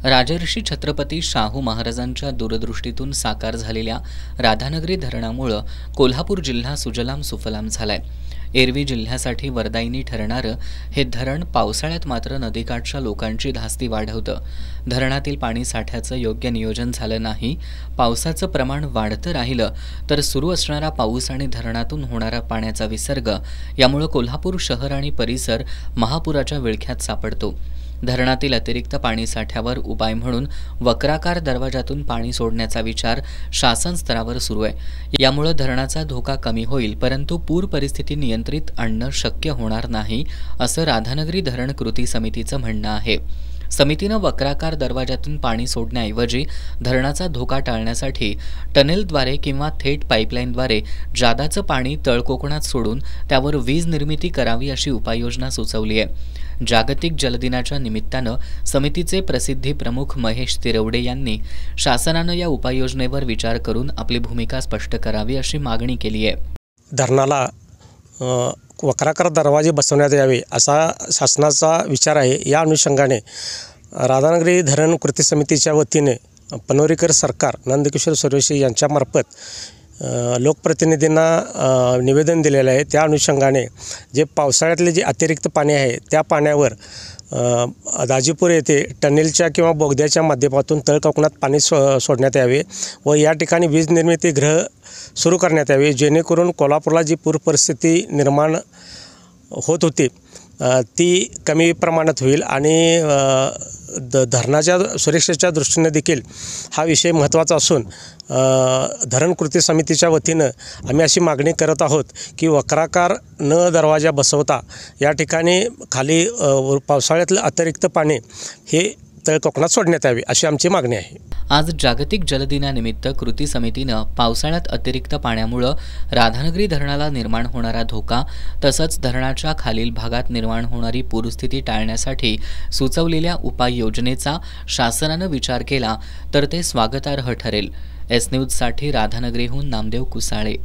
राजर्षी छत्रपती शाहू महाराजांच्या दूरदृष्टीतून साकार झालेल्या राधानगरी धरणामुळे कोल्हापूर जिल्हा सुजलाम सुफलाम झालाय। एरवी जिल्ह्यासाठी वरदायिनी ठरणारं हे धरण पावसाळ्यात मात्र नदीकाठच्या लोकांची धास्ती वाढवतं। धरणातील पाणी साठ्याचं योग्य नियोजन झालं नाही, पावसाचं प्रमाण वाढतं राहिलं तर सुरू असणारा पाऊस आणि धरणातून होणारा पाण्याचा विसर्ग यामुळे कोल्हापूर शहर आणि परिसर महापुराच्या विळख्यात सापडतो। धरणातील अतिरिक्त पाणी साठ्यावर उपाय म्हणून वक्राकार दरवाजातून पाणी सोडण्याचा विचार शासन स्तरावर सुरू आहे। यामुळे धरणाचा धोका कमी होईल, परंतु पूर परिस्थिती नियंत्रित आणणं शक्य होणार नाही असं राधानगरी धरण कृती समितीचं म्हणणं आहे। समितीनं वक्राकार दरवाजातून पाणी सोडण्याऐवजी धरणाचा धोका टाळण्यासाठी टनेलद्वारे किंवा थेट पाईपलाईनद्वारे जादाचं पाणी तळकोकणात सोडून त्यावर वीज निर्मिती करावी अशी उपाययोजना सुचवली आहे। जागतिक जलदिनाच्या निमित्तानं समितीचे प्रसिद्धी प्रमुख महेश तिरवडे यांनी शासनानं या उपाययोजनेवर विचार करून आपली भूमिका स्पष्ट करावी अशी मागणी केली आहे। धरणाला वक्राकार दरवाजे बसवण्यात यावे असा शासनाचा विचार आहे। या अनुषंगाने राधानगरी धरण कृती समितीच्या वतीने पनोरीकर सरकार, नंदकिशोर सुरेशी यांच्यामार्फत लोकप्रतिनिधींना निवेदन दिलेलं आहे। त्या अनुषंगाने जे पावसाळ्यातले जे अतिरिक्त पाणी आहे त्या पाण्यावर दाजीपूर येथे टनेलच्या किंवा बोगद्याच्या माध्यमातून तळकोकणात पाणी सोडण्यात यावे व या ठिकाणी वीज निर्मिती गृह सुरू करण्यात यावे, जेणेकरून कोल्हापूरला जी पूर परिस्थिती निर्माण होत होती ती कमी प्रमाणात होईल आणि धरणाच्या सुरक्षेच्या दृष्टीने देखील हा विषय महत्त्वाचा असून धरण कृती समितीच्या वतीनं आम्ही अशी मागणी करत आहोत की वक्राकार न दरवाजा बसवता या ठिकाणी खाली पावसाळ्यातलं अतिरिक्त पाणी हे तळकोकणात सोडण्यात यावे अशी आमची मागणी आहे। आज जागतिक जलदिनानिमित्त कृती समितीनं पावसाळ्यात अतिरिक्त पाण्यामुळे राधानगरी धरणाला निर्माण होणारा धोका तसंच धरणाच्या खालील भागात निर्माण होणारी पूरस्थिती टाळण्यासाठी सुचवलेल्या उपाययोजनेचा शासनानं विचार केला तर ते स्वागतार्ह ठरेल। एस न्यूजसाठी राधानगरीहून नामदेव कुसाळे।